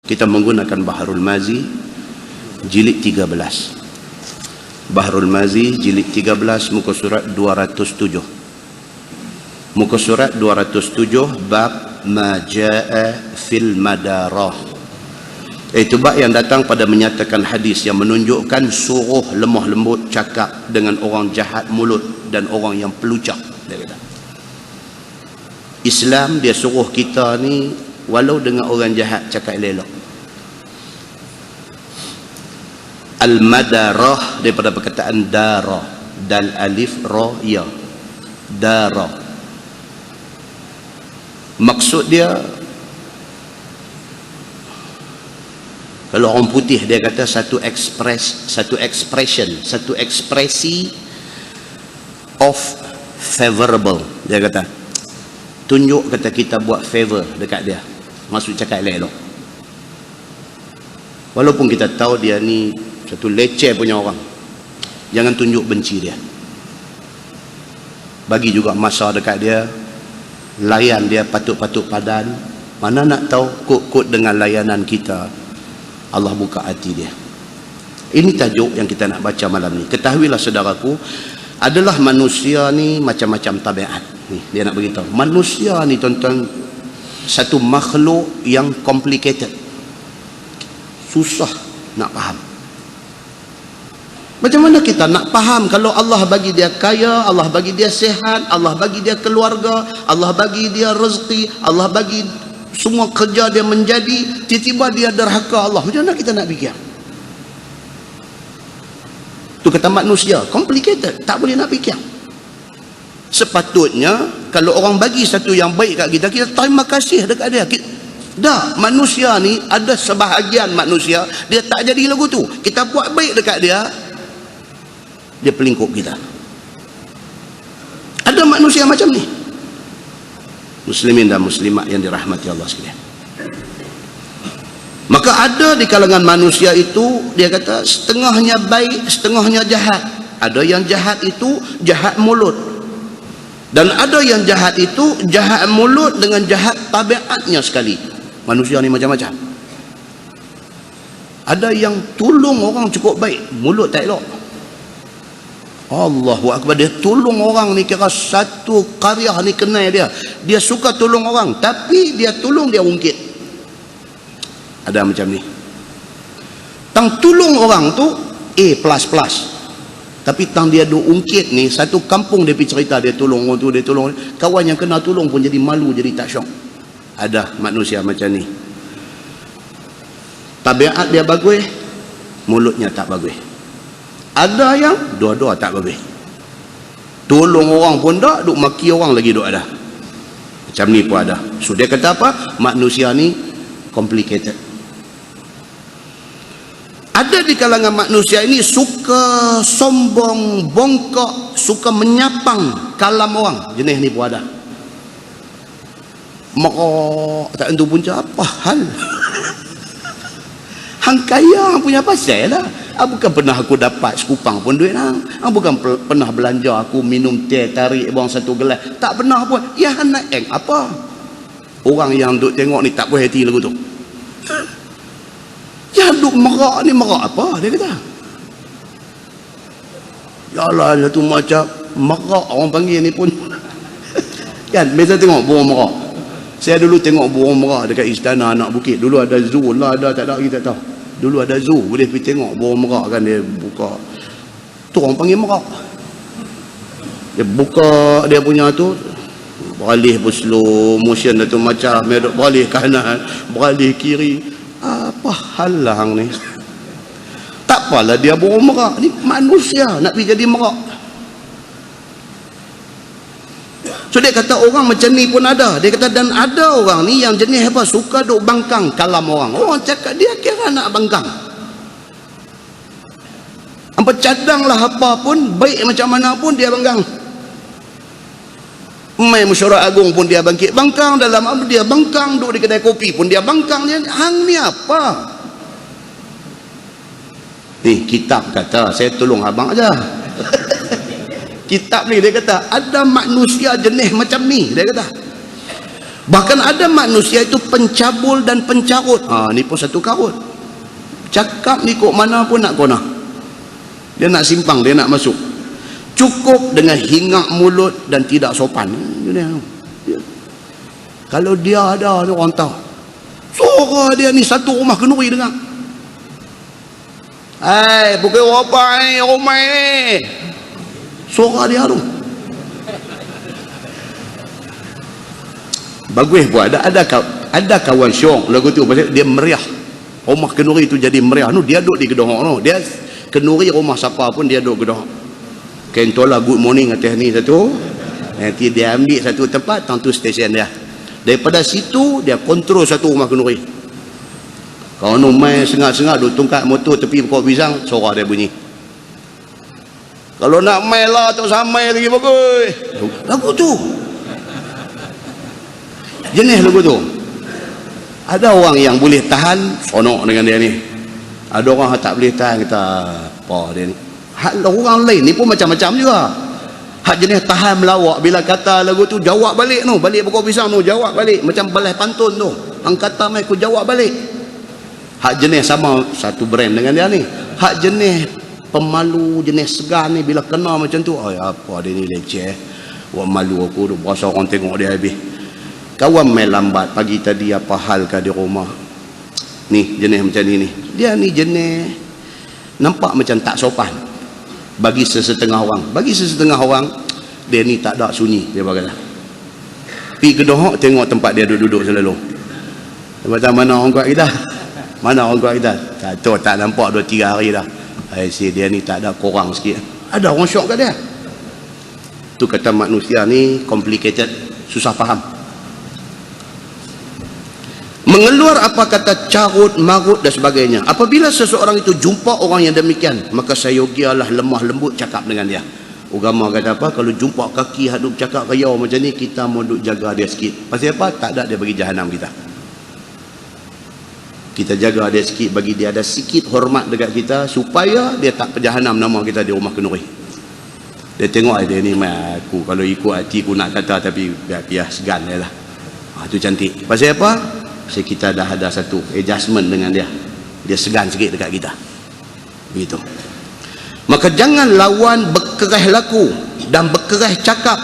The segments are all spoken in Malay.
Kita menggunakan Bahrul Mazi jilid 13. Bahrul Mazi jilid 13 muka surat 207. Muka surat 207 bab ma jaa fil madarah. Itu bab yang datang pada menyatakan hadis yang menunjukkan suruh lemah lembut cakap dengan orang jahat mulut dan orang yang pelucak. Dia kata Islam dia suruh kita ni walau dengan orang jahat cakap elok. Al-madarah daripada perkataan dara, dal alif ra ya, dara. Maksud dia, kalau orang putih dia kata satu ekspresi of favorable. Dia kata tunjuk kata kita buat favor dekat dia, maksud cakap elok. Walaupun kita tahu dia ni satu leceh punya orang, jangan tunjuk benci dia. Bagi juga masa dekat dia, layan dia patut-patut padan. Mana nak tahu kod-kod dengan layanan kita Allah buka hati dia. Ini tajuk yang kita nak baca malam ni. Ketahuilah saudaraku, adalah manusia ni macam-macam tabiat. Ni dia nak beritahu. Manusia ni tuan-tuan satu makhluk yang complicated. Susah nak faham. Macam mana kita nak faham kalau Allah bagi dia kaya, Allah bagi dia sihat, Allah bagi dia keluarga, Allah bagi dia rezeki, Allah bagi semua kerja dia menjadi, tiba-tiba dia derhaka Allah. Macam mana kita nak fikir? Tu kata manusia, complicated, tak boleh nak fikir. Sepatutnya kalau orang bagi satu yang baik kat kita, kita terima kasih dekat dia. Dah, manusia ni ada sebahagian manusia dia tak jadi lagu tu. Kita buat baik dekat dia, dia pelingkup kita. Ada manusia macam ni. Muslimin dan muslimat yang dirahmati Allah sekalian. Maka ada di kalangan manusia itu, dia kata setengahnya baik, setengahnya jahat. Ada yang jahat itu jahat mulut, dan ada yang jahat itu jahat mulut dengan jahat tabiatnya sekali. Manusia ni macam-macam. Ada yang tolong orang cukup baik, mulut tak elok. Allahu Akbar, dia tolong orang ni kira satu karya ni kenal dia. Dia suka tolong orang, tapi dia tolong dia ungkit. Ada macam ni. Tang tolong orang tu A++. Tapi tang dia duk ungkit ni, satu kampung dia pergi cerita dia tolong orang tu, dia tolong. Kawan yang kena tolong pun jadi malu, jadi tak syok. Ada manusia macam ni. Tabiat dia bagus, mulutnya tak bagus. Ada yang dua-dua tak bagus. Tolong orang pun tak, duk maki orang lagi duk ada. Macam ni pun ada. So dia kata apa? Manusia ni complicated. Ada di kalangan manusia ini suka sombong, bongkok, suka menyapang kalam orang. Jenis ni pun ada. Merok tak tentu punca, apa hal? Hang kaya hang punya pasal lah. Bukan pernah aku dapat sekupang pun duit hang. Bukan pernah belanja aku minum teh tarik buang satu gelas. Tak pernah pun. Ya hang nak apa? Orang yang duk tengok ni tak puas hati lagu tu. Ya duk merak ni, merak apa? Dia kata. Yalah tu macam merak orang panggil ni pun. Kan biasa tengok burung merak. Saya dulu tengok burung merak dekat istana anak bukit. Dulu ada zoo lah, ada tak ada kita tahu. Dulu ada zoo, boleh pergi tengok burung merak kan, dia buka. Tu orang panggil merak. Dia buka dia punya tu, beralih pun slow motion tu macam medok beralih kanan, beralih kiri. Apa hal lah hang ni? Tak apalah dia burung merak. Ni manusia nak pergi jadi merak. So dia kata orang macam ni pun ada. Dia kata dan ada orang ni yang jenis apa? Suka duk bangkang kalam orang. Orang cakap dia kira nak bangkang. Apa cadanglah apa pun, baik macam mana pun dia bangkang. Mai mesyuarat agung pun dia bangkit bangkang, dalam apa dia bangkang, duk di kedai kopi pun dia bangkang. Dia hang ni apa? Ni kitab kata, saya tolong abang aja. Kitab ni dia kata ada manusia jenis macam ni, dia kata Bahkan ada manusia itu pencabul dan pencarut. Ni pun satu karut. Cakap ni kok mana pun nak kona. Dia nak simpang, dia nak masuk. Cukup dengan hingak mulut dan tidak sopan. Kalau dia ada tu orang tahu. Suara dia ni satu rumah kenduri dengar. Pukul apa ni rumah ni? Suara dia tu. Bagus pun ada kawan syok lagu tu pasal dia meriah. Rumah kenduri tu jadi meriah. Dia duduk di Kedohok tu. Dia kenduri rumah siapa pun dia duduk Kedohok. Kentola good morning atas ni satu. Nanti dia ambil satu tempat, tentu stesen dia. Daripada situ dia kontrol satu rumah kenduri. Kalau nak main sengak-sengak duk tungkat motor tepi pokok pisang, suara dia bunyi. Kalau nak main lah tak samai lagi bagus. Lagu tu. Jenis lagu tu. Ada orang yang boleh tahan sonok dengan dia ni. Ada orang yang tak boleh tahan, kata apa dia ni. Hak orang lain ni pun macam-macam juga. Hak jenis tahan melawak, bila kata lagu tu jawab balik tu, balik pokok pisang tu jawab balik macam balai pantun tu. Hang kata mai aku jawab balik. Hak jenis sama satu brand dengan dia ni. Hak jenis pemalu, jenis segan ni bila kena macam tu, apa dia ni leceh. Wah malu aku tu, berasa orang tengok dia habis. Kawan main lambat pagi tadi, apa hal kah di rumah? Ni jenis macam ni. Dia ni jenis nampak macam tak sopan bagi sesetengah orang. Bagi sesetengah orang dia ni tak ada sunyi, dia berkata. Pergi Kedohok tengok tempat dia duduk selalu. Macam mana orang kuat kita? Mana orang kuat kita? Tak tahu, tak nampak 2-3 hari dah. Dia ni tak ada, kurang sikit. Ada orang syok kat dia. Tu kata manusia ni complicated, susah faham. Mengeluar apa kata carut, marut dan sebagainya. Apabila seseorang itu jumpa orang yang demikian, maka sayogialah lemah lembut cakap dengan dia. Agama kata apa? Kalau jumpa kaki hadap cakap kayau macam ni, kita mau duk jaga dia sikit. Pasal apa? Tak ada dia bagi jahanam kita. Kita jaga dia sikit, bagi dia ada sikit hormat dekat kita, supaya dia tak berjahanam nama kita di rumah kenduri. Dia tengok dia ni, aku kalau ikut hati aku nak kata, tapi biar segan dia lah. Tu cantik. Pasal apa? Pasal kita dah ada satu adjustment dengan dia. Dia segan sikit dekat kita. Begitu. Maka jangan lawan berkerah laku dan berkerah cakap.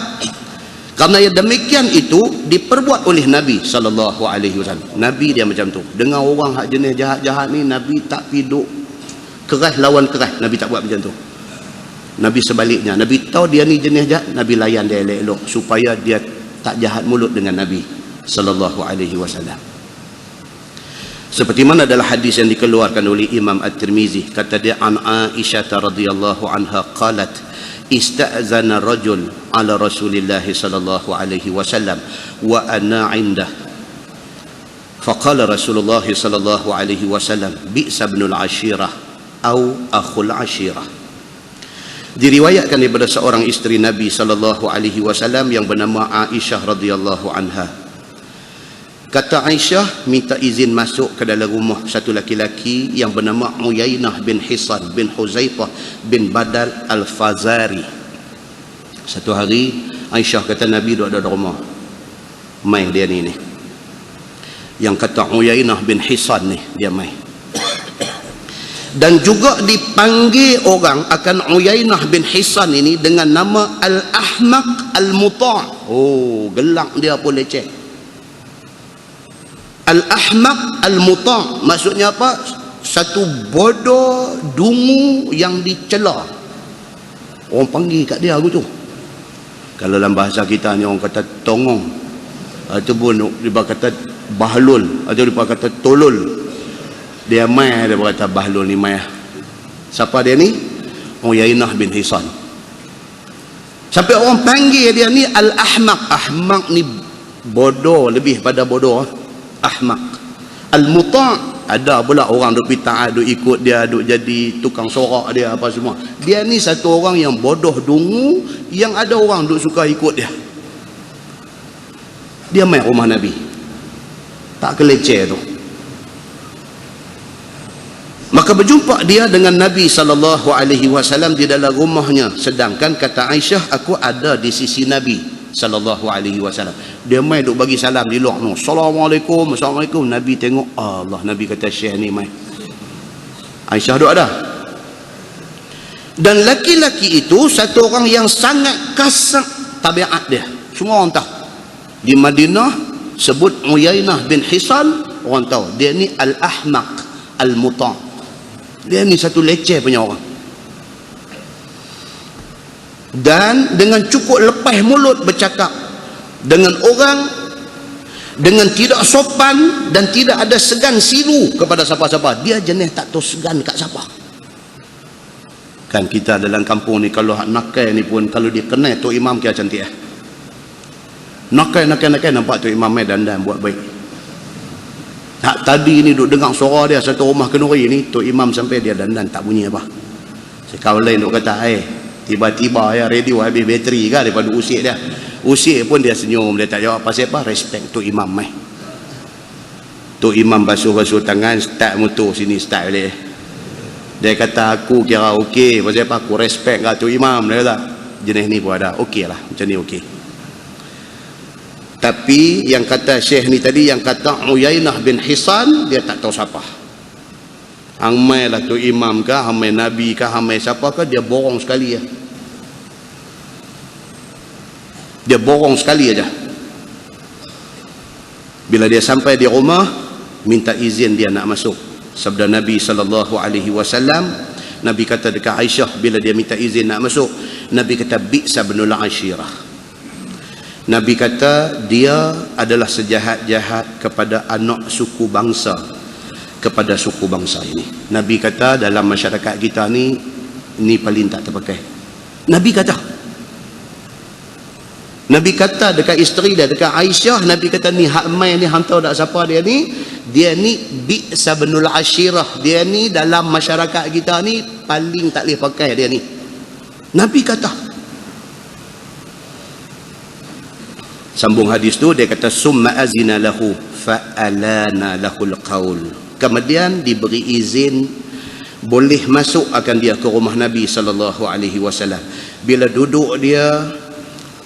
Kerana yang demikian itu diperbuat oleh Nabi SAW. Nabi dia macam tu. Dengan orang hak jenis jahat-jahat ni, Nabi tak piduk kerah lawan kerah. Nabi tak buat macam tu. Nabi sebaliknya. Nabi tahu dia ni jenis jahat, Nabi layan dia elok-elok supaya dia tak jahat mulut dengan Nabi SAW. Seperti mana dalam hadis yang dikeluarkan oleh Imam At-Tirmizi, kata dia, an Aisyah radhiyallahu anha qalat ista'zana rajul ala Rasulillah sallallahu alaihi wasallam wa ana 'indah faqala Rasulullah sallallahu alaihi wasallam bi'sa ibnul 'ashirah au akhul 'ashirah. Diriwayatkan daripada seorang isteri Nabi sallallahu alaihi wasallam yang bernama Aisyah radhiyallahu anha. Kata Aisyah minta izin masuk ke dalam rumah satu laki-laki yang bernama Uyainah bin Hisan bin Huzaifah bin Badal Al-Fazari. Satu hari Aisyah kata Nabi duduk ada rumah. Mai dia ni. Yang kata Uyainah bin Hisan ni, dia mai. Dan juga dipanggil orang akan Uyainah bin Hisan ini dengan nama Al-Ahmaq Al-Muta'. Oh, gelak dia pun leceh. Al-Ahmaq Al-Muta' maksudnya apa? Satu bodoh dungu yang dicela. Orang panggil kat dia aku tu. Kalau dalam bahasa kita ni orang kata tongong, ataupun dia kata bahlul, atau dia kata tolol. Dia mai, dia berkata bahlul ni mai. Siapa dia ni? Uyainah bin Hisan. Sampai orang panggil dia ni Al-Ahmaq. Ahmaq ni bodoh, lebih pada bodoh. Ahmaq. Al-Muta' ada pula orang duk taat, duk ikut dia, duk jadi tukang sorak dia apa semua. Dia ni satu orang yang bodoh dungu, yang ada orang duk suka ikut dia. Dia mai rumah Nabi. Tak keleceh tu. Maka berjumpa dia dengan Nabi SAW di dalam rumahnya. Sedangkan kata Aisyah, aku ada di sisi Nabi. sallallahu alaihi wasallam. Dia mai duk bagi salam di luar tu. Assalamualaikum, assalamualaikum. Nabi tengok, Allah, Nabi kata Syekh ni mai. Aisyah duk ada. Dan laki-laki itu satu orang yang sangat kasar tabiat dia. Semua orang tahu. Di Madinah sebut Uyainah bin Hisan, orang tahu dia ni al-ahmaq al-muta'. Dia ni satu leceh punya orang. Dan dengan cukup lepas mulut bercakap dengan orang dengan tidak sopan dan tidak ada segan silu kepada siapa-siapa. Dia jenis tak tahu segan kat siapa. Kan kita dalam kampung ni kalau nakai ni pun kalau dia kenal Tok Imam kira cantik eh. Nakai nampak Tok Imam mai dandan buat baik. Tadi ni duk dengar suara dia satu rumah Kenuri ni, Tok Imam sampai dia dandan tak bunyi apa. Sekali lain duk kata tiba-tiba ya radio habis bateri kan daripada usik dia. Usik pun dia senyum, dia tak jawab pasal apa, respect Tok Imam mai. Tok Imam basuh-basuh tangan, start motor sini, start balik. Dia kata aku kira okey, pasal apa aku respect kat Tok Imam, dia kata. Jenis ni pun ada, okey lah, macam ni okey. Tapi yang kata Syekh ni tadi, yang kata Uyainah bin Hisan, dia tak tahu siapa. Hang mai lah Tok Imam kah, hang mai Nabi kah, hang mai siapa kah, dia borong sekali ya. Dia borong sekali aja. Bila dia sampai di rumah, minta izin dia nak masuk. Sabda Nabi sallallahu alaihi wasallam, Nabi kata dekat Aisyah bila dia minta izin nak masuk, Nabi kata bi'sa binul ashirah. Nabi kata dia adalah sejahat-jahat kepada anak suku bangsa, kepada suku bangsa ini. Nabi kata dalam masyarakat kita ni paling tak terpakai. Nabi kata dekat isteri dia, dekat Aisyah, Nabi kata ni hak mai ni hang tahu tak siapa dia ni? Dia ni bi'sa binul ashirah. Dia ni dalam masyarakat kita ni paling tak boleh pakai dia ni. Nabi kata. Sambung hadis tu dia kata summa azina lahu fa'alana lahul qaul. Kemudian diberi izin boleh masuk akan dia ke rumah Nabi sallallahu alaihi wasallam. Bila duduk dia,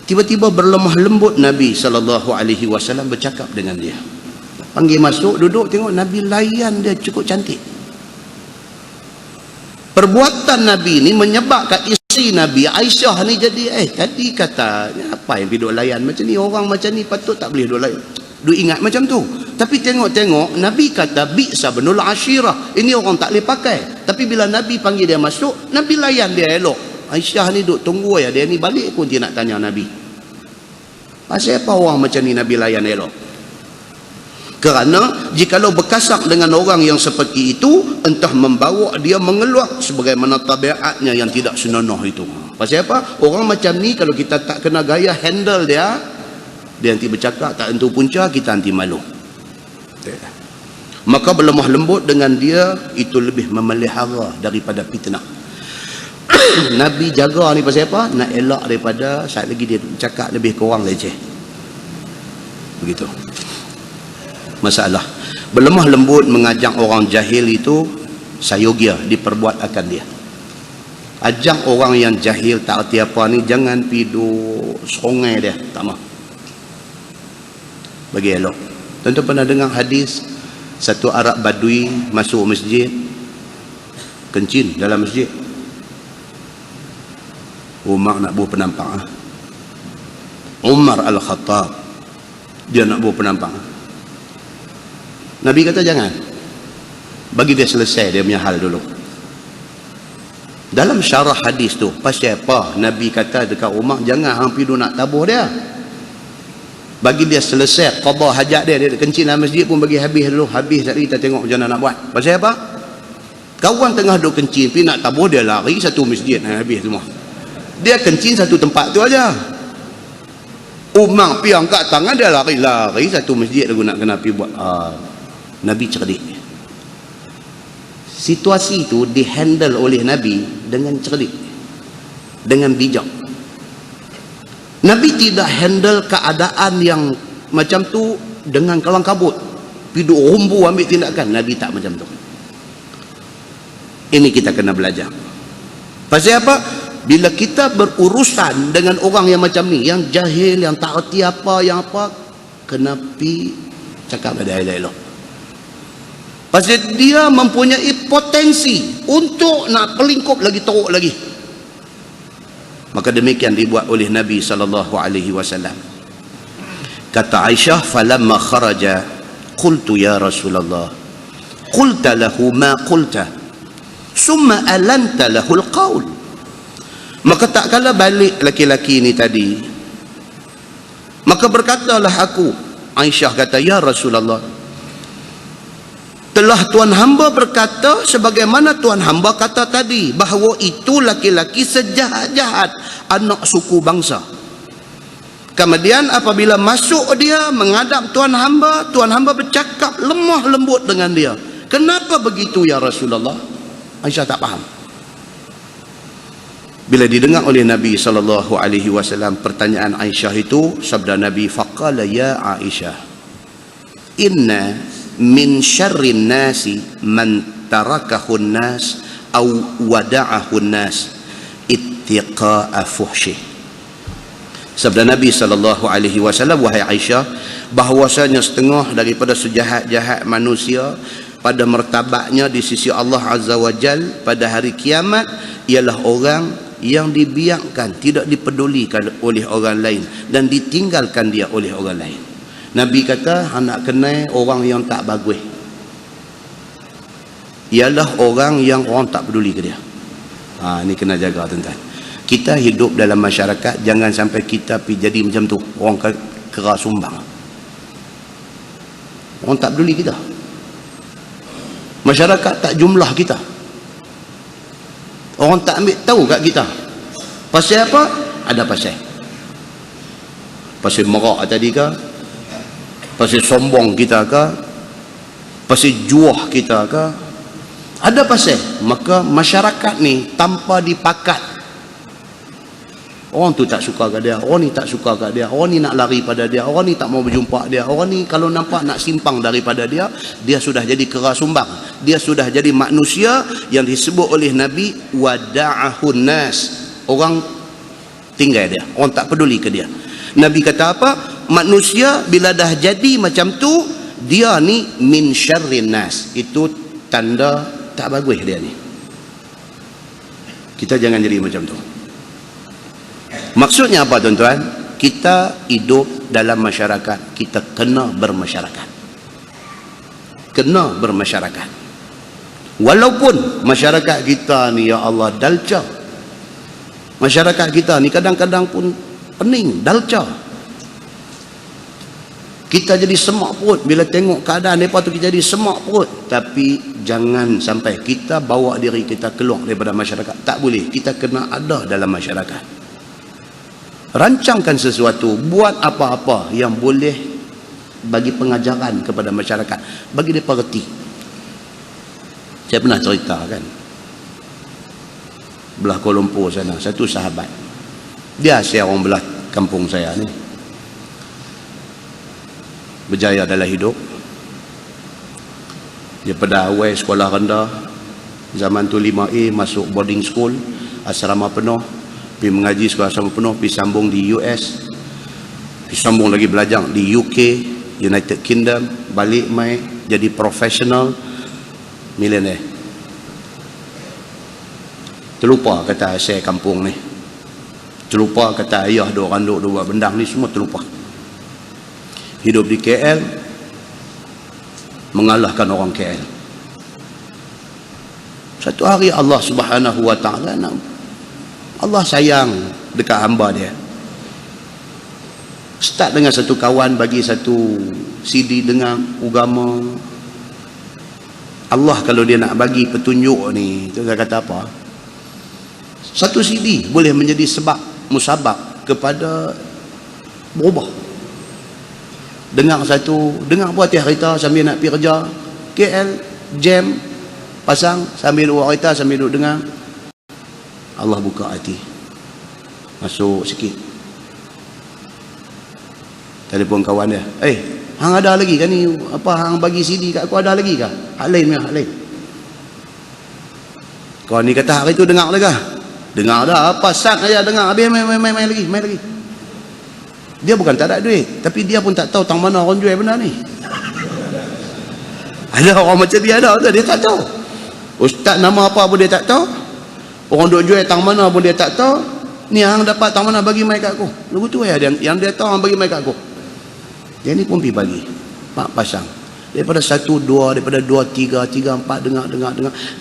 tiba-tiba berlemah lembut Nabi sallallahu alaihi wasallam bercakap dengan dia. Panggil masuk, duduk, tengok Nabi layan dia cukup cantik. Perbuatan Nabi ni menyebabkan isteri Nabi Aisyah ni jadi tadi kata apa yang duduk layan macam ni, orang macam ni patut tak boleh duduk layan. Duk ingat macam tu. Tapi tengok-tengok Nabi kata bi'sa binul ashirah. Ini orang tak boleh pakai. Tapi bila Nabi panggil dia masuk, Nabi layan dia elok. Aisyah ni duk tunggu ya, dia ni balik pun dia nak tanya Nabi. Pasal apa orang macam ni Nabi layan elok? Kerana jikalau berkasak dengan orang yang seperti itu, entah membawa dia mengeluar sebagaimana tabiatnya yang tidak senonoh itu. Pasal apa? Orang macam ni kalau kita tak kena gaya handle dia nanti bercakap tak tentu punca, kita nanti malu. Maka berlemah lembut dengan dia itu lebih memelihara daripada fitnah. Nabi jaga ni pasal apa? Nak elak daripada saat lagi dia cakap lebih kurang leceh. Begitu. Masalah berlemah lembut mengajak orang jahil itu sayogia diperbuat akan dia. Ajak orang yang jahil tak erti apa ni jangan pidu songai dia, tak mau. Bagi elok. Tentu pernah dengar hadis satu Arab Badui masuk masjid, kencing dalam masjid. Umar nak buat penampak. Umar Al-Khattab dia nak buat penampak. Nabi kata jangan. Bagi dia selesai dia punya hal dulu. Dalam syarah hadis tu, pasal apa Nabi kata dekat Umar jangan hang pidu nak tabuh dia. Bagi dia selesai qada hajat dia kencing dalam masjid pun bagi habis dulu. Habis tadi kita tengok macam mana nak buat. Pasal apa? Kawan tengah duk kencing, pi nak tabuh dia lari satu masjid habis semua. Dia kencing satu tempat tu aja. Umar pi angkat tangan dia lari satu masjid lagu nak kena pi buat. Nabi cerdik. Situasi itu dihandle oleh Nabi dengan cerdik, dengan bijak. Nabi tidak handle keadaan yang macam tu dengan kalang kabut, piduk rumbu ambil tindakan. Nabi tak macam tu. Ini kita kena belajar. Pasal apa? Bila kita berurusan dengan orang yang macam ni, yang jahil, yang tak erti apa, yang apa, kena pi cakap pada elok-elok. Pasal dia mempunyai potensi untuk nak pelingkup lagi teruk lagi. Maka demikian dibuat oleh Nabi SAW. Kata Aisyah, falamma kharaja qultu ya Rasulullah, qulta lahu ma qulta summa alanta lahu alqaul. Maka tak kala balik laki-laki ni tadi, maka berkatalah aku, Aisyah kata, ya Rasulullah, telah Tuan hamba berkata sebagaimana Tuan hamba kata tadi, bahawa itu laki-laki sejahat-jahat anak suku bangsa. Kemudian apabila masuk dia menghadap Tuan hamba bercakap lemah lembut dengan dia. Kenapa begitu ya Rasulullah? Aisyah tak faham. Bila didengar oleh Nabi SAW pertanyaan Aisyah itu, sabda Nabi, faqala ya Aisyah, inna min syarrin nasi man tarakahun nas aw wada'ahun nas ittiqa'a fuhsyih. Sabda Nabi SAW, wahai Aisyah, bahwasanya setengah daripada sejahat-jahat manusia pada martabatnya di sisi Allah Azza wa Jal pada hari kiamat ialah orang yang dibiarkan, tidak dipedulikan oleh orang lain dan ditinggalkan dia oleh orang lain. Nabi kata, anak kenal orang yang tak bagus ialah orang yang orang tak peduli ke dia. Ni kena jaga tuan-tuan. Kita hidup dalam masyarakat, jangan sampai kita pergi jadi macam tu, orang keras sumbang. Orang tak peduli kita. Masyarakat tak jumlah kita. Orang tak ambil tahu kat kita. Pasal apa? Ada pasal. Pasal merak tadi ke? Pasal sombong kita ke? Pasal juah kita ke? Ada pasal. Maka masyarakat ni tanpa dipakat, orang tu tak suka kat dia, orang ni tak suka kat dia, orang ni nak lari pada dia, orang ni tak mau berjumpa dia, orang ni kalau nampak nak simpang daripada dia, dia sudah jadi keras sumbang. Dia sudah jadi manusia yang disebut oleh Nabi wada'ahun nas. Orang tinggal dia, orang tak peduli ke dia. Nabi kata apa? Manusia bila dah jadi macam tu, dia ni min syarrin nas. Itu tanda tak bagus dia ni. Kita jangan jadi macam tu. Maksudnya apa tuan-tuan? Kita hidup dalam masyarakat, kita kena bermasyarakat. Kena bermasyarakat. Walaupun masyarakat kita ni, ya Allah, dalca. Masyarakat kita ni kadang-kadang pun pening, dalca. Kita jadi semak perut bila tengok keadaan mereka tu, kita jadi semak perut. Tapi jangan sampai kita bawa diri kita keluar daripada masyarakat. Tak boleh. Kita kena ada dalam masyarakat. Rancangkan sesuatu, buat apa-apa yang boleh bagi pengajaran kepada masyarakat, bagi mereka reti. Saya pernah cerita kan, belah Kuala Lumpur sana, satu sahabat, dia saya orang belah kampung saya ni, berjaya dalam hidup. Dia pada awal sekolah rendah, zaman tu 5A, masuk boarding school, asrama penuh, pergi mengaji sekolah asrama penuh, pergi sambung di US, pergi sambung lagi belajar di UK, United Kingdom, balik mai jadi professional millionaire. Terlupa kata saya kampung ni, terlupa kata ayah dua orang dua bendang ni, semua terlupa. Hidup di KL, mengalahkan orang KL. Satu hari Allah Subhanahu wa ta'ala, Allah sayang dekat hamba dia. Start dengan satu kawan bagi satu CD dengan agama. Allah kalau dia nak bagi petunjuk ni, tu saya kata apa? Satu CD boleh menjadi sebab musabab kepada berubah. Dengar buat tiap kereta sambil nak pergi kerja, KL jam, pasang sambil buat kereta sambil duduk dengar. Allah buka hati, masuk sikit. Telefon kawan dia, hang ada lagi kan ni, apa hang bagi CD kat aku, ada lagi kah? Hak lain. Kawan ni kata hari tu dengar dah kah? Dengar dah apa sak saya dengar, habis main lagi. Dia bukan tak ada duit, tapi dia pun tak tahu tang mana orang jual benda ni. Ada orang macam dia ada, dia tak tahu. Ustaz nama apa pun dia tak tahu. Orang duk jual tang mana pun dia tak tahu. Ni hang dapat tang mana bagi mai kat aku. Lagu tu ya yang dia tahu hang bagi mai kat aku. Dia ni pun pergi bagi. Pak pasang. Daripada 1 2, daripada 2 3 4 dengar.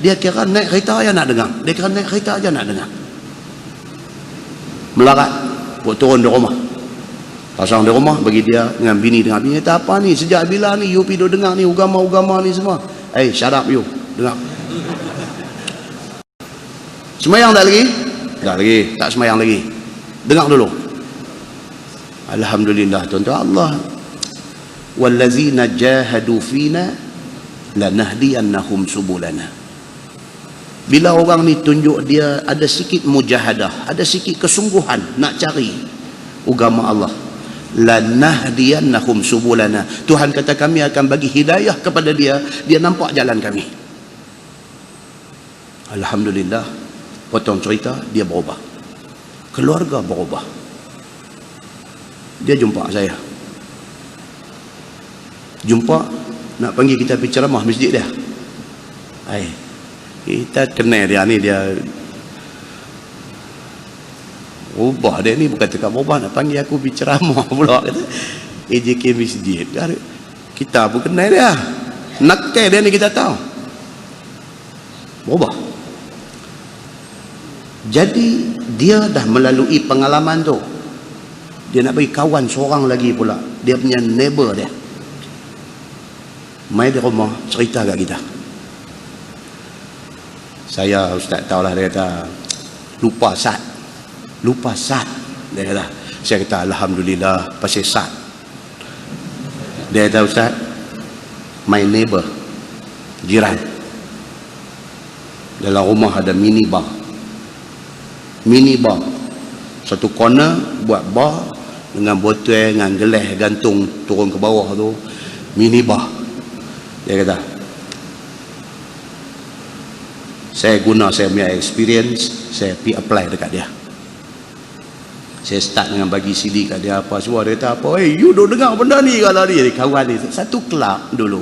Dia kira naik kereta aja nak dengar. Dia kira naik kereta aja nak dengar. Melarat buat turun di rumah. Pasang di rumah bagi dia dengan bini tak apa ni, sejak bila ni you pergi dengar ni agama ni semua. Shut up you, dengar. Semayang tak lagi? Tak lagi, tak semayang lagi. Dengar dulu. Alhamdulillah tuan-tuan, Allah wallazina jahadu fina lanahdiyannahum subulana. Bila orang ni tunjuk dia ada sikit mujahadah, ada sikit kesungguhan nak cari agama Allah, lanahdiyannahum subulana, Tuhan kata kami akan bagi hidayah kepada dia nampak jalan kami. Alhamdulillah, potong cerita, dia berubah, keluarga berubah. Dia jumpa saya, nak panggil kita pergi ceramah masjid dia. Kita kenal dia ni, dia ubah. Dia ni bukan tekak berubah, nak panggil aku pergi ceramah pula, kata AJK masjid. Kita pun kenal dia, nakal dia ni kita tahu. Berubah. Jadi dia dah melalui pengalaman tu, dia nak bagi kawan seorang lagi pula, dia punya neighbor dia mai di rumah cerita kat kita. Saya ustaz tahulah, dia kata lupa sat, dia kata. Saya kata alhamdulillah pasal sat. Dia kata ustaz, my neighbor, jiran, dalam rumah ada mini bar, satu corner buat bar dengan botol dengan gelas gantung turun ke bawah tu, mini bar. Dia kata saya guna saya punya experience, saya pergi apply dekat dia. Saya start dengan bagi CD kat dia apa semua. Dia kata apa, you duk dengar benda ni kalau dia kawan ni satu club dulu,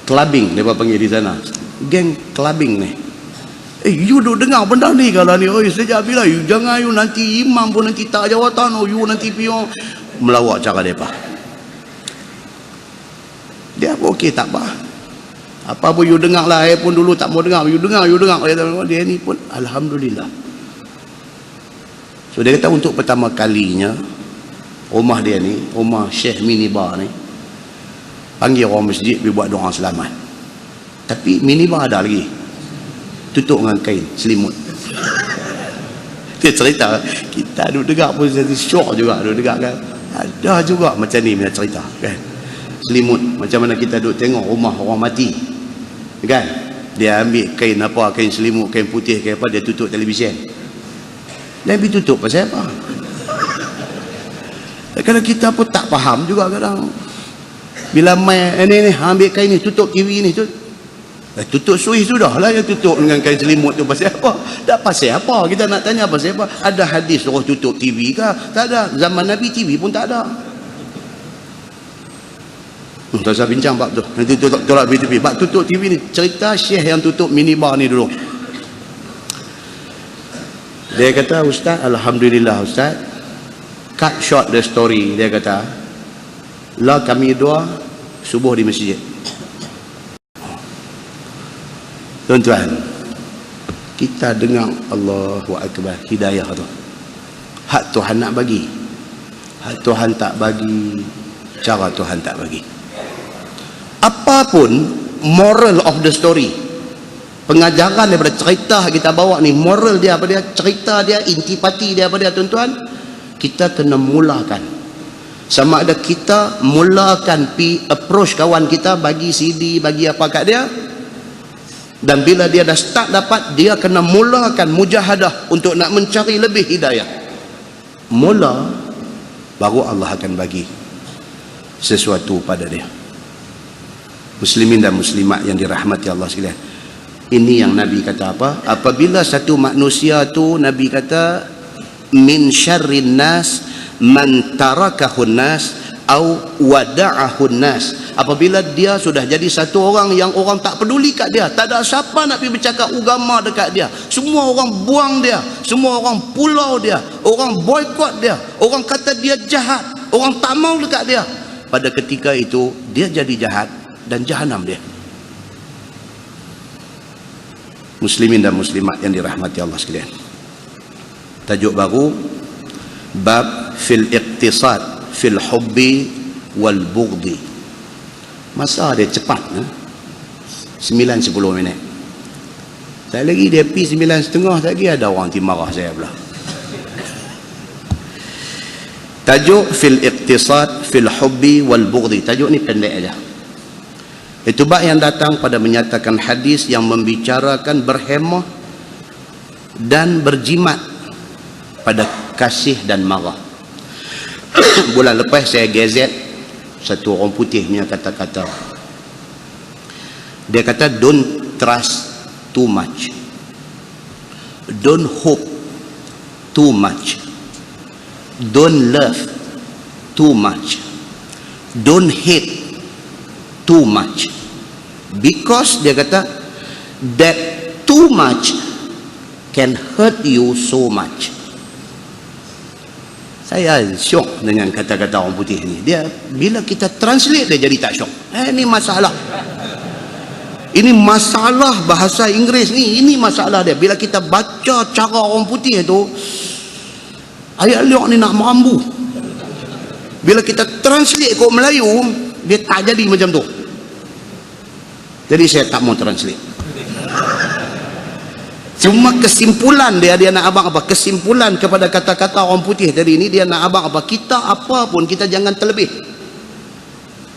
clubbing dia panggil di sana, geng clubbing ni. You duk dengar benda ni kalau ni, sejak bila you jangan you nanti imam pun nanti tak jawatan, you nanti pion melawak cara depa. Dia pun okey tak apa pun you dengar lah, saya pun dulu tak mau dengar, you dengar. Dia ni pun alhamdulillah. So dia kata untuk pertama kalinya rumah dia ni, rumah Syekh Minibar ni, panggil orang masjid pergi buat doa selamat. Tapi minibar ada lagi, tutup dengan kain selimut. Dia cerita, kita duduk dengar pun jadi syok juga, duduk dengar kan. Ada juga macam ni punya cerita kan. Selimut, macam mana kita duduk tengok rumah orang mati kan, dia ambil kain apa, kain selimut, kain putih, kain apa, dia tutup televisyen. Dia ambil tutup pasal apa? Kadang kita pun tak faham juga kadang. Bila main ni ambil kain ni tutup TV ni tutup suis sudah lah, yang tutup dengan kain selimut tu pasal apa? Tak pasal apa, kita nak tanya pasal apa? Ada hadis suruh tutup TV ke? Tak ada. Zaman Nabi TV pun tak ada. Tak usah bincang bab tu, nanti tolak TV. Bab tutup TV ni, cerita Syekh yang tutup minibar ni dulu. Dia kata, ustaz, alhamdulillah ustaz, cut short the story, dia kata lah kami dua subuh di masjid. Tuan-tuan, kita dengar Allahu Akbar, hidayah tu hak Tuhan nak bagi, hak Tuhan tak bagi, cara Tuhan tak bagi. Apapun moral of the story, pengajaran daripada cerita kita bawa ni, moral dia apa dia, cerita dia, intipati dia apa dia, tuan-tuan, kita kena mulakan. Sama ada kita mulakan pi approach kawan kita, bagi CD, bagi apa kat dia, dan bila dia dah start dapat, dia kena mulakan mujahadah untuk nak mencari lebih hidayah. Mula, baru Allah akan bagi sesuatu pada dia. Muslimin dan muslimat yang dirahmati Allah sekalian, Ini yang Nabi kata apa? Apabila satu manusia tu, Nabi kata, min syarrin nas man tarakahun nas au wada'ahun nas. Apabila dia sudah jadi satu orang yang orang tak peduli kat dia, tak ada siapa nak pergi bercakap agama dekat dia, semua orang buang dia, semua orang pulau dia, orang boykot dia, orang kata dia jahat, orang tak mau dekat dia, pada ketika itu dia jadi jahat dan jahanam dia. Muslimin dan muslimat yang dirahmati Allah sekalian, tajuk baru, bab fil iqtisad fil hubbi wal bughdi. Masa dia cepat, 9-10 minit. Tak lagi dia pi 9.30, tak lagi ada orang marah saya pula. Tajuk fil iqtisad fil hubbi wal bughdi. Tajuk ni pendek aja. Itu bab yang datang pada menyatakan hadis yang membicarakan berhemah dan berjimat pada kasih dan marah. Bulan lepas saya gazet satu orang putih punya kata-kata. Dia kata, don't trust too much, don't hope too much, don't love too much, don't hate too much, because dia kata that too much can hurt you so much. Saya syok dengan kata-kata orang putih ni. Dia bila kita translate dia jadi tak syok. Ini masalah. Ini masalah bahasa Inggeris ni. Ini masalah dia. Bila kita baca cara orang putih tu, ayat liok ni nak merambu. Bila kita translate ke Melayu, dia tak jadi macam tu. Jadi saya tak mau translate. Cuma kesimpulan dia nak abang apa? Kesimpulan kepada kata-kata orang putih tadi ini, dia nak abang apa? Kita apa pun kita jangan terlebih.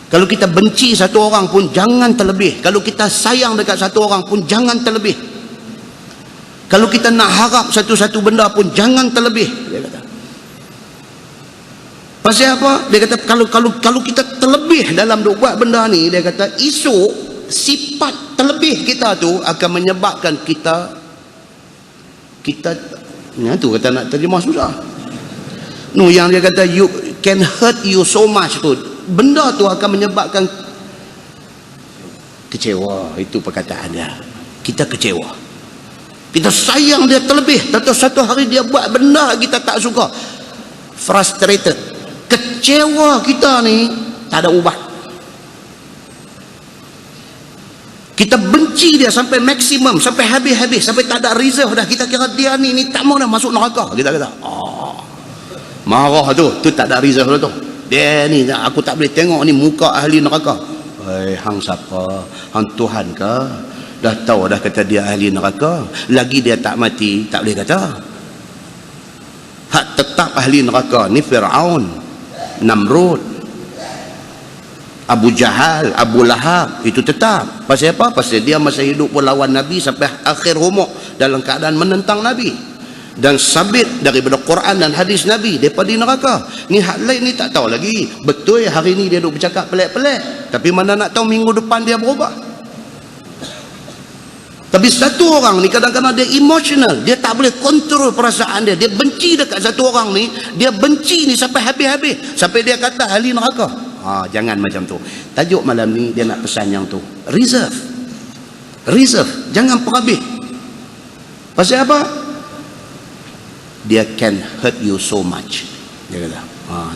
Kalau kita benci satu orang pun jangan terlebih. Kalau kita sayang dekat satu orang pun jangan terlebih. Kalau kita nak harap satu-satu benda pun jangan terlebih, dia kata. Pasal apa? Dia kata kalau kita terlebih dalam buat benda ni, dia kata esok sifat terlebih kita tu akan menyebabkan kita tu kata nak terjemah susah. No, yang dia kata you can hurt you so much tu, benda tu akan menyebabkan kecewa. Itu perkataan dia. Kita kecewa, kita sayang dia terlebih, tentu satu hari dia buat benda kita tak suka, frustrated, kecewa kita ni tak ada ubah. Kita benci dia sampai maksimum, sampai habis-habis, sampai tak ada reserve dah. Kita kira dia ni tak mau dah masuk neraka. Kita kata, marah tu tak ada reserve dah tu. Dia ni aku tak boleh tengok ni muka ahli neraka. Hang siapa? Hang Tuhan ke? Dah tahu dah kata dia ahli neraka. Lagi dia tak mati, tak boleh kata. Hak tetap ahli neraka ni Fir'aun, Namrud, Abu Jahal, Abu Lahab, itu tetap. Pasal apa? Pasal dia masa hidup pun lawan Nabi sampai akhir umur dalam keadaan menentang Nabi dan sabit daripada Quran dan hadis Nabi, daripada neraka. Ni hak lain ni tak tahu lagi. Betul hari ni dia duk bercakap pelik-pelik, tapi mana nak tahu minggu depan dia berubah. Tapi satu orang ni kadang-kadang dia emotional, dia tak boleh kontrol perasaan dia. Dia benci dekat satu orang ni, dia benci ni sampai habis-habis, sampai dia kata ahli neraka. Jangan macam tu. Tajuk malam ni dia nak pesan yang tu. Reserve. Jangan perhabis. Pasal apa? Dia can hurt you so much. Dia kata.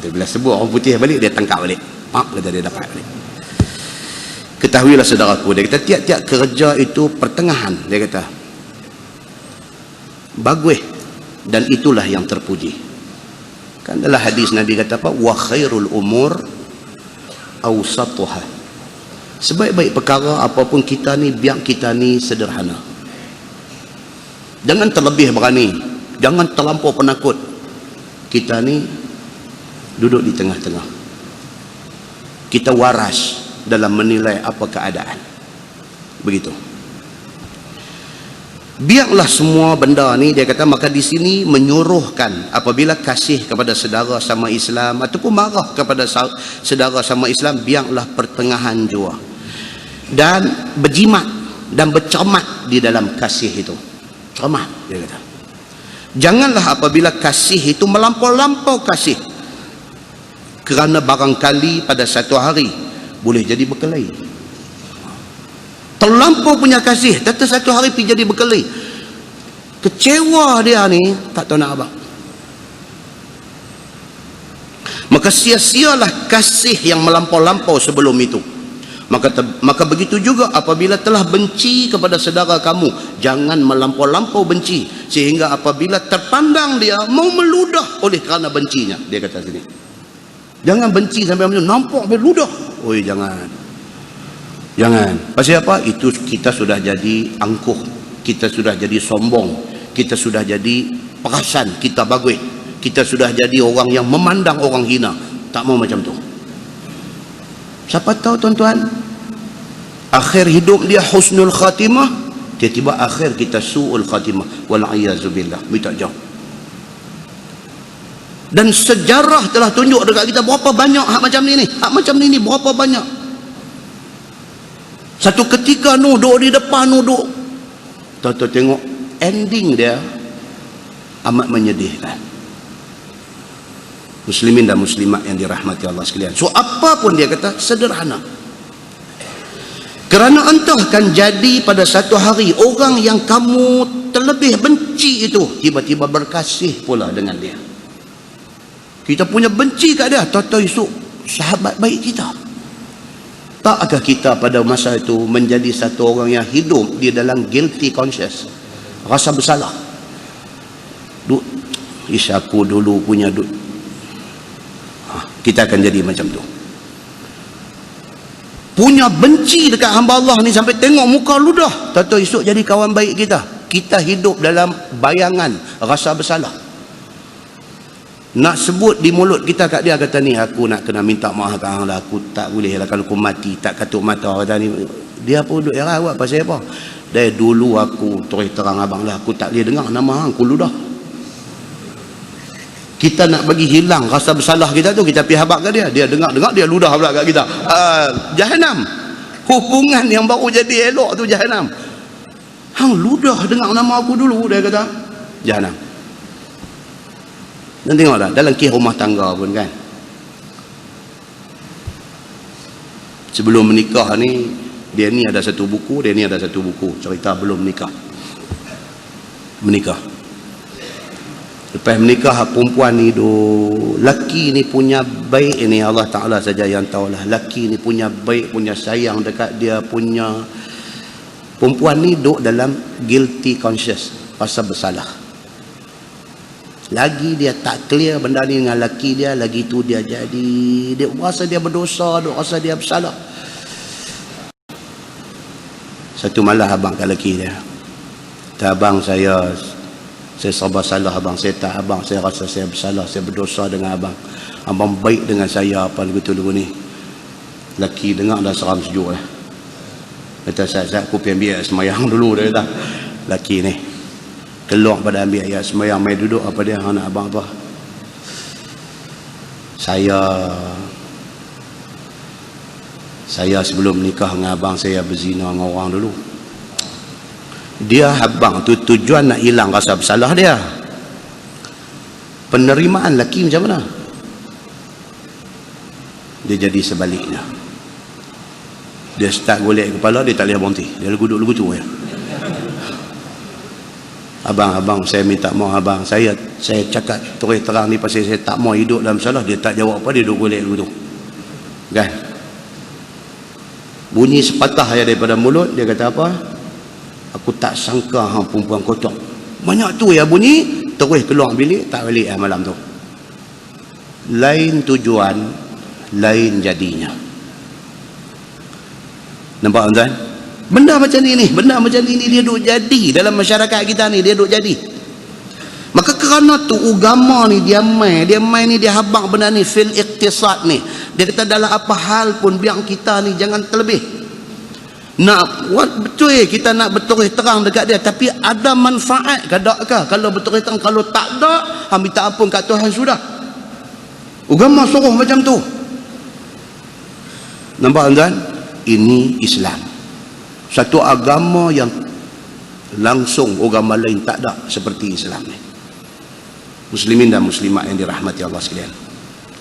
Dia bila sebut orang putih balik, dia tangkap balik. Kata dia dapat balik. Ketahuilah saudaraku, dia kata tiap-tiap kerja itu pertengahan, dia kata bagus, dan itulah yang terpuji. Kan dalam hadis Nabi kata apa? Wa khairul umur awsatuha. Sebaik-baik perkara apapun kita ni, biar kita ni sederhana. Jangan terlebih berani, jangan terlampau penakut. Kita ni duduk di tengah-tengah. Kita waras dalam menilai apa keadaan. Begitu. Biarlah semua benda ni, dia kata, maka di sini menyuruhkan apabila kasih kepada saudara sama Islam ataupun marah kepada saudara sama Islam, biarlah pertengahan jua. Dan berjimat dan bercermat di dalam kasih itu. Cermat, dia kata. Janganlah apabila kasih itu melampau-lampau kasih, kerana barangkali pada satu hari boleh jadi berkelahi. Terlampau punya kasih, tentu satu hari pergi jadi berkelahi. Kecewa dia ni, tak tahu nak apa. Maka sia-sialah kasih yang melampau-lampau sebelum itu. Maka begitu juga apabila telah benci kepada saudara kamu, jangan melampau-lampau benci, sehingga apabila terpandang dia mau meludah oleh kerana bencinya. Dia kata sini, jangan benci sampai macam nampak meludah. Oi, jangan. Pasal apa? Itu kita sudah jadi angkuh, kita sudah jadi sombong, kita sudah jadi perasan kita bagus, kita sudah jadi orang yang memandang orang hina. Tak mau macam tu. Siapa tahu tuan-tuan, akhir hidup dia husnul khatimah, tiba-tiba akhir kita su'ul khatimah. Wal'iyyazubillah. Minta jauh. Dan sejarah telah tunjuk dekat kita berapa banyak hak macam ni. Hak macam ni berapa banyak. Satu ketika duduk di depan, duduk. Tuan-tuan tengok ending dia amat menyedihkan. Muslimin dan muslimat yang dirahmati Allah sekalian. So apa pun dia kata sederhana. Kerana entah akan jadi pada satu hari orang yang kamu terlebih benci itu tiba-tiba berkasih pula dengan dia. Kita punya benci kat dia, tahu-tahu esok sahabat baik kita. Takkah kita pada masa itu menjadi satu orang yang hidup di dalam guilty conscious, rasa bersalah. Aku dulu punya kita akan jadi macam tu. Punya benci dekat hamba Allah ni sampai tengok muka ludah, tahu-tahu esok jadi kawan baik kita. Kita hidup dalam bayangan rasa bersalah. Nak sebut di mulut kita kat dia, kata ni aku nak kena minta maaf kat hang lah, aku tak boleh lah kalau aku mati tak katuk mata, kata ni. Dia pun duduk heran awak pasal apa? Dari dulu aku terus terang abang lah, aku tak boleh dengar nama hang, aku ludah. Kita nak bagi hilang rasa bersalah kita tu, kita pergi habaq kat dia, dia dengar dia ludah pula kat kita. Jahannam. Hubungan yang baru jadi elok tu jahannam. Hang ludah dengar nama aku dulu, dia kata jahannam. Dan tengoklah dalam kisah rumah tangga pun kan, sebelum menikah ni, dia ni ada satu buku, dia ni ada satu buku cerita belum menikah. Lepas menikah, perempuan ni laki ni punya baik ni Allah Ta'ala saja yang tahulah. Laki ni punya baik, punya sayang dekat dia, punya. Perempuan ni duduk dalam guilty conscious, rasa bersalah. Lagi dia tak clear benda ni dengan laki dia, lagi tu dia rasa dia berdosa, rasa dia bersalah. Satu malam abang kat laki dia, kata, abang saya serba salah abang, saya rasa saya bersalah, saya berdosa dengan abang. Abang baik dengan saya apa begitu ni. Laki dengar dah seram sejuk lah. Kata, saya aku pergi ambil semayang dulu, dia kata. Laki ni keluar pada ambil ayat semayang, mai duduk apa dia, anak abang apa? Saya sebelum nikah dengan abang, saya berzina dengan orang dulu. Dia abang tu tujuan nak hilang rasa bersalah dia. Penerimaan laki macam mana? Dia jadi sebaliknya. Dia start golek kepala, dia tak boleh berhenti. Dia leguduk tu ya. Abang, saya minta maaf abang. Saya cakap terus terang ni pasal saya tak mau hidup dalam salah. Dia tak jawab apa, dia duduk golek tu. Kan? Bunyi sepatah aja daripada mulut, dia kata apa? Aku tak sangka hang perempuan kotor. Banyak tu ya bunyi, terus keluar bilik, tak balik malam tu. Lain tujuan, lain jadinya. Nampak tuan? Benda macam ni dia duk jadi dalam masyarakat kita ni, dia duk jadi. Maka kerana tu agama ni dia main ni, dia habaq benda ni fil iqtisad ni. Dia kata dalam apa hal pun biar kita ni jangan terlebih. Betul kita nak betul terang dekat dia, tapi ada manfaat ke tak ke? Kalau betul terang, kalau tak ada, hang minta ampun kat Tuhan sudah. Agama suruh macam tu. Nampak tuan? Ini Islam. Satu agama yang langsung agama lain tak ada seperti Islam ni. Muslimin dan muslimat yang dirahmati Allah sekalian.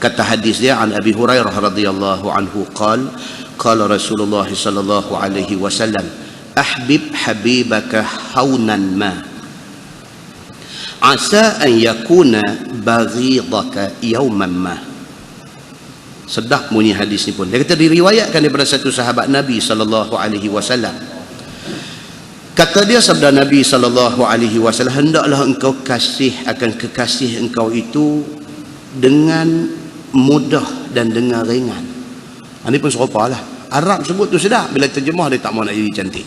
Kata hadis dia an Abi Hurairah radhiyallahu anhu qala Rasulullah sallallahu alaihi wasallam ahbib habibaka haunan ma asa an yakuna baghidaka yawman ma. Sedap bunyi hadis ni pun. Dia kata diriwayatkan daripada satu sahabat Nabi sallallahu alaihi wasallam. Kata dia sabda Nabi sallallahu alaihi wasallam, hendaklah engkau kasih akan kekasih engkau itu dengan mudah dan dengan ringan. Ini pun serupalah. Arab sebut tu sedap, bila terjemah dia tak mau nak jadi cantik.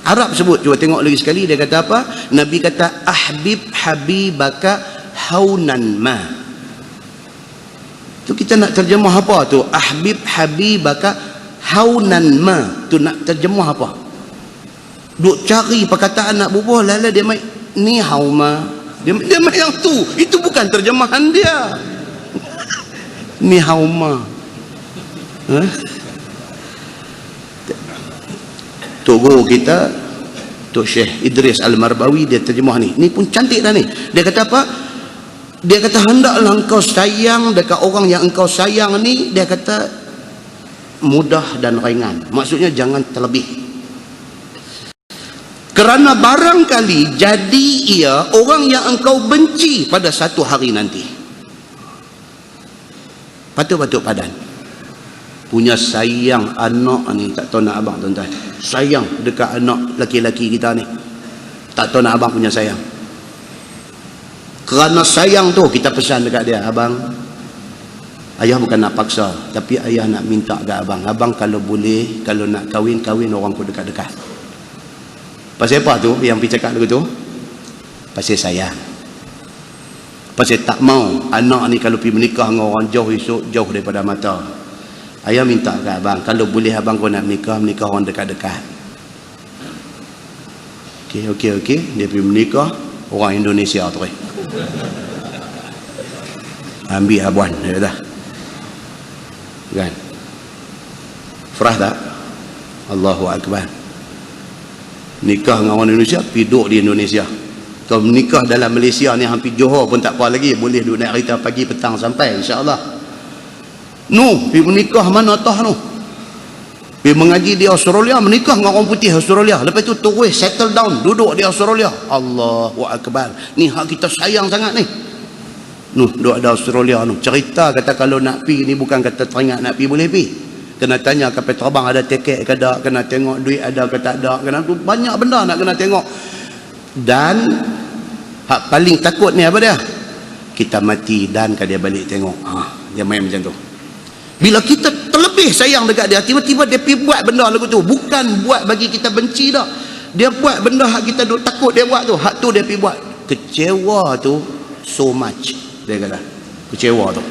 Arab sebut, cuba tengok lagi sekali, dia kata apa? Nabi kata ahbib habibaka haunan ma. Tu kita nak terjemah apa tu? Ahbib habibaka haunan ma. Tu nak terjemah apa? Duk cari perkataan nak bubuh, lala dia main ni hauma. Dia main yang tu. Itu bukan terjemahan dia. Ni hauma. Tok guru kita, Tok Syekh Idris Al-Marbawi, dia terjemah ni. Ni pun cantik dah ni. Dia kata apa? Dia kata hendaklah engkau sayang dekat orang yang engkau sayang ni, dia kata mudah dan ringan. Maksudnya jangan terlebih. Kerana barangkali jadi ia orang yang engkau benci pada satu hari nanti. Patut-patut padan. Punya sayang anak ni, tak tahu nak abang tuan-tuan. Sayang dekat anak laki-laki kita ni. Tak tahu nak abang punya sayang. Kerana sayang tu kita pesan dekat dia, abang, ayah bukan nak paksa, tapi ayah nak minta ke abang, abang kalau boleh, kalau nak kahwin orang ku dekat-dekat. Pasal apa tu yang pergi cakap dulu tu? Pasal sayang. Pasal tak mau anak ni kalau pergi menikah dengan orang jauh, esok jauh daripada mata. Ayah minta ke abang, kalau boleh abang kau nak menikah orang dekat-dekat. Okey. Dia pergi menikah orang Indonesia tu. Ambil abuan dia dah. Kan? Frah tak? Allahu Akbar. Nikah dengan orang Indonesia, duduk di Indonesia. Kalau menikah dalam Malaysia ni hampir Johor pun tak apa lagi, boleh duduk naik kereta pagi petang sampai insya-Allah. Pergi menikah mana tah pergi mengaji di Australia, menikah dengan orang putih Australia, lepas tu terus settle down, duduk di Australia. Allahu Akbar. Ni hak kita sayang sangat ni. Duduk ada Australia cerita kata kalau nak pi ni bukan kata teringat nak pi boleh pi. Kena tanya kapal terbang ada tiket ke tak, kena tengok duit ada ke tak ada, kena tu banyak benda nak kena tengok. Dan hak paling takut ni apa dia? Kita mati dan dia balik tengok. Dia main macam tu. Bila kita terlebih sayang dekat dia, tiba-tiba dia pergi buat benda lagu tu. Bukan buat bagi kita benci dah. Dia buat benda hak kita duk takut dia buat tu. Hak tu dia pergi buat. Kecewa tu so much. Dia kata. Kecewa tu.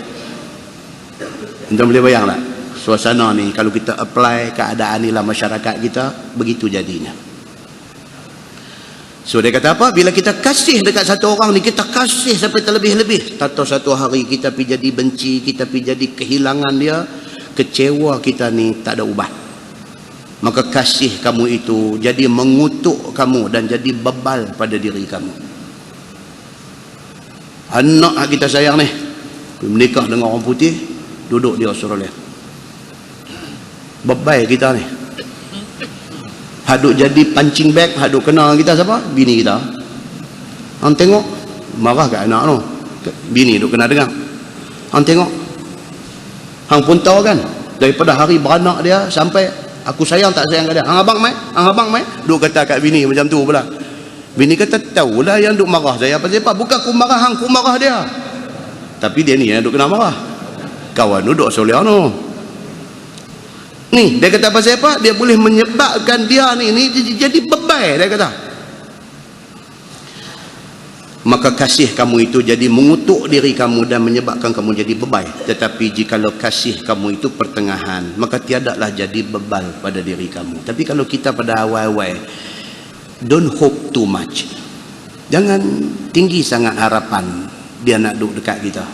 Anda boleh bayang tak? Suasana ni kalau kita apply keadaan ni dalam masyarakat kita, begitu jadinya. So dia kata apa? Bila kita kasih dekat satu orang ni, kita kasih sampai terlebih-lebih. Tahu satu hari kita pergi jadi benci, kita pergi jadi kehilangan dia, kecewa kita ni tak ada ubah. Maka kasih kamu itu jadi mengutuk kamu dan jadi bebal pada diri kamu. Anak kita sayang ni menikah dengan orang putih, duduk di Australia. Bebal kita ni. Haduk jadi pancing bag, haduk kena kita siapa? Bini kita. Hang tengok, marah kat anak tu. Bini duk kena dengar. Hang tengok. Hang pun tahu kan, daripada hari beranak dia sampai aku sayang tak sayang kat dia. Hang abang mai, duk kata kat bini macam tu pula. Bini kata, tahulah yang duk marah saya pasal apa? Bukan aku marah hang, aku marah dia. Tapi dia ni yang duk kena marah. Kawan duduk Australia tu. Ni dia kata pasal apa? Dia boleh menyebabkan dia ni jadi bebai, dia kata. Maka kasih kamu itu jadi mengutuk diri kamu dan menyebabkan kamu jadi bebai. Tetapi jikalau kasih kamu itu pertengahan, maka tiadalah jadi bebal pada diri kamu. Tapi kalau kita pada awal-awal, don't hope too much. Jangan tinggi sangat harapan dia nak duduk dekat kita.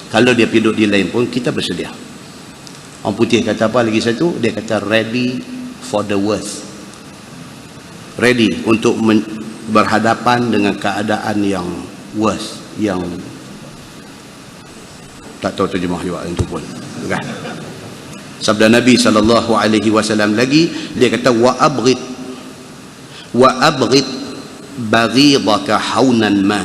Kalau dia pergi duduk di lain pun kita bersedia. Orang putih kata apa lagi satu? Dia kata ready for the worst. Ready untuk berhadapan dengan keadaan yang worst, yang tak tahu terjemah juga itu pun, kan? Sabda Nabi SAW lagi, dia kata wa abghid baghidaka haunan ma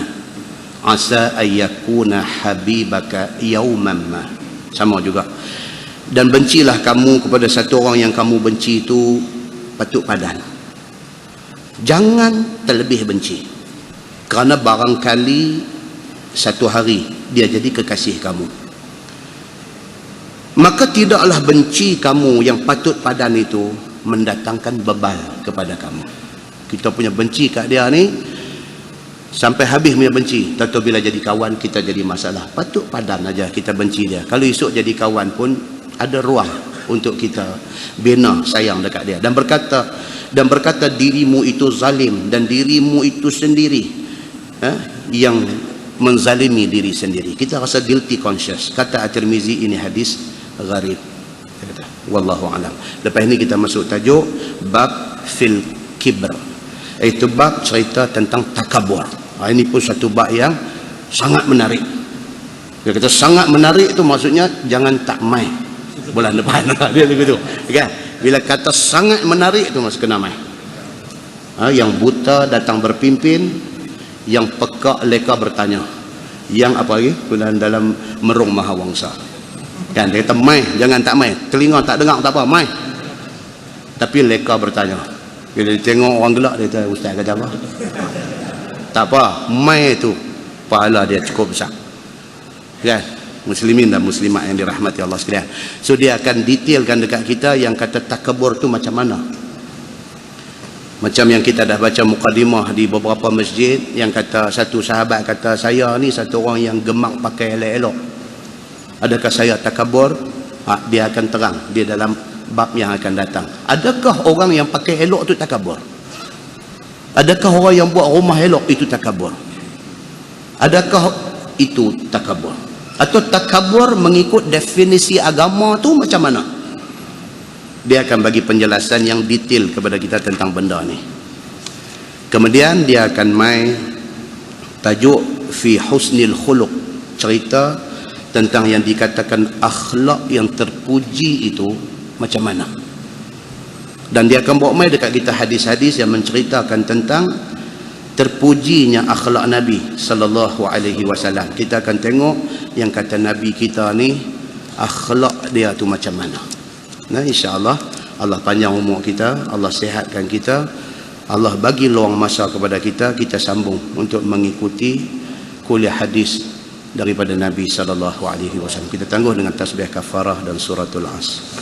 asa ayyakuna habibaka yawman ma. Sama juga. Dan bencilah kamu kepada satu orang yang kamu benci itu patut padan. Jangan terlebih benci, kerana barangkali satu hari dia jadi kekasih kamu. Maka tidaklah benci kamu yang patut padan itu mendatangkan bebal kepada kamu. Kita punya benci kat dia ni sampai habis punya benci, tentu bila jadi kawan kita jadi masalah. Patut padan aja kita benci dia. Kalau esok jadi kawan pun ada ruang untuk kita bina sayang dekat dia, dan berkata dirimu itu zalim dan dirimu itu sendiri yang menzalimi diri sendiri. Kita rasa guilty conscious. Kata At-Tirmizi, ini hadis gharib. Wallahu alam. Lepas ini kita masuk tajuk bab fil kibr, iaitu bab cerita tentang takabur. Ini pun satu bab yang sangat menarik. Dia kata sangat menarik itu maksudnya jangan tak mai bulan depan. Dia begitu, kan? Bila kata sangat menarik itu maksud kena mai. Yang buta datang berpimpin, yang peka leka bertanya, yang apa lagi dalam merung mahawangsa, kan? Dia kata mai, jangan tak mai. Telinga tak dengar tak apa, mai, tapi leka bertanya. Bila dia tengok orang gelak, dia kata ustaz kata apa? Tak apa, mai itu pahala dia cukup besar, kan? Muslimin dan muslimat yang dirahmati Allah sekalian. So dia akan detailkan dekat kita yang kata takabur tu macam mana. Macam yang kita dah baca mukadimah di beberapa masjid, yang kata satu sahabat kata, saya ni satu orang yang gemak pakai elok-elok. Adakah saya takabur? Dia akan terang dia dalam bab yang akan datang. Adakah orang yang pakai elok tu takabur? Adakah orang yang buat rumah elok itu takabur? Adakah itu takabur? Atau takabur mengikut definisi agama tu macam mana? Dia akan bagi penjelasan yang detail kepada kita tentang benda ni. Kemudian dia akan mai tajuk fi husnil khuluq, cerita tentang yang dikatakan akhlak yang terpuji itu macam mana. Dan dia akan bawa mai dekat kita hadis-hadis yang menceritakan tentang terpujinya akhlak Nabi sallallahu alaihi wasallam. Kita akan tengok yang kata Nabi kita ni akhlak dia tu macam mana. Nah, insya-Allah Allah panjang umur kita, Allah sihatkan kita, Allah bagi luang masa kepada kita, kita sambung untuk mengikuti kuliah hadis daripada Nabi sallallahu alaihi wasallam. Kita tangguh dengan tasbih kafarah dan suratul As.